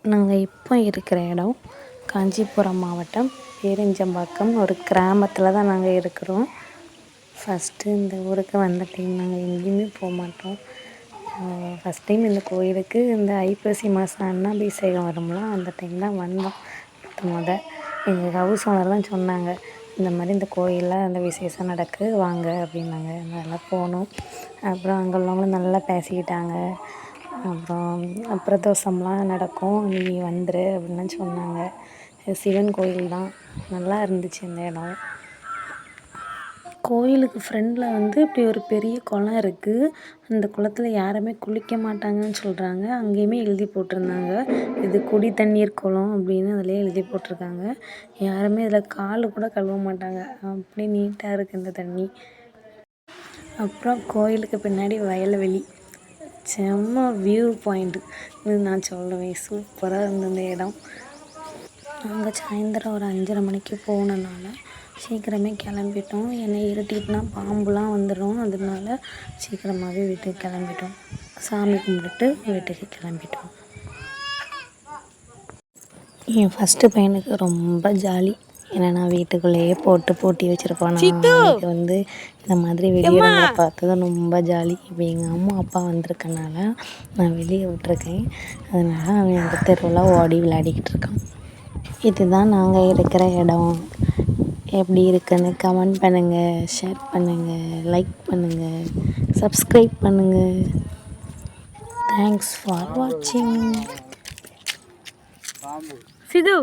நாங்கள் இப்போ இருக்கிற இடம் காஞ்சிபுரம் மாவட்டம் பேரிஞ்சம்பாக்கம் ஒரு கிராமத்தில் தான் நாங்கள் இருக்கிறோம். ஃபஸ்ட்டு இந்த ஊருக்கு வந்த டைம் நாங்கள் எங்கேயுமே போக மாட்டோம். ஃபஸ்ட் டைம் இந்த கோயிலுக்கு இந்த ஐப்பசி மாதம் அன்னாபிஷேகம் வரும்ல, அந்த டைம் தான் வந்தோம். எங்கள் ஹவுஸ் ஓனர் தான் சொன்னாங்க, இந்த மாதிரி இந்த கோயிலில் அந்த விசேஷம் நடக்கு வாங்க அப்படின்னாங்க. அதெல்லாம் போனோம். அப்புறம் அங்கே உள்ளவங்களும் நல்லா பேசிக்கிட்டாங்க. அப்புறம் பிரதோஷம்லாம் நடக்கும், நீ வந்துரு அப்படின்லாம் சொன்னாங்க. சிவன் கோயில் தான், நல்லா இருந்துச்சு இந்த இடம். கோயிலுக்கு ஃப்ரெண்டில் வந்து இப்படி ஒரு பெரிய குளம் இருக்குது. அந்த குளத்தில் யாருமே குளிக்க மாட்டாங்கன்னு சொல்கிறாங்க. அங்கேயுமே எழுதி போட்டிருந்தாங்க, இது குடி தண்ணீர் குளம் அப்படின்னு அதிலே எழுதி போட்டிருக்காங்க. யாருமே இதில் கால் கூட கழுவ மாட்டாங்க, அப்படி நீட்டாக இருக்குது இந்த தண்ணி. அப்புறம் கோயிலுக்கு பின்னாடி வயல்வெளி, செம்ம வியூ பாயிண்ட்டு நான் சொல்லுவேன். சூப்பராக இருந்தது இந்த இடம். நாங்கள் சாயந்தரம் ஒரு 5:30 மணிக்கு போனனால சீக்கிரமே கிளம்பிட்டோம். என்னை இருட்டிட்டுனா பாம்புலாம் வந்துடும், அதனால சீக்கிரமாகவே வீட்டுக்கு கிளம்பிட்டோம். சாமி கும்பிட்டுட்டு வீட்டுக்கு கிளம்பிட்டோம். என் ஃபஸ்ட்டு பையனுக்கு ரொம்ப ஜாலி. ஏன்னா நான் வீட்டுக்குள்ளேயே பூட்டி வச்சுருப்போம். அவனுக்கு வந்து இந்த மாதிரி வெளியிடங்களை பார்த்தது ரொம்ப ஜாலி. இப்போ எங்கள் அம்மா அப்பா வந்திருக்கனால நான் வெளியே விட்டுருக்கேன். அதனால் அவன் அந்த தெருவில் ஓடி விளையாடிக்கிட்டு இருக்கான். இதுதான் நாங்கள் இருக்கிற இடம். எப்படி இருக்குன்னு கமெண்ட் பண்ணுங்கள், ஷேர் பண்ணுங்கள், லைக் பண்ணுங்கள், சப்ஸ்கிரைப் பண்ணுங்கள். தேங்க்ஸ் ஃபார் வாட்சிங். சிது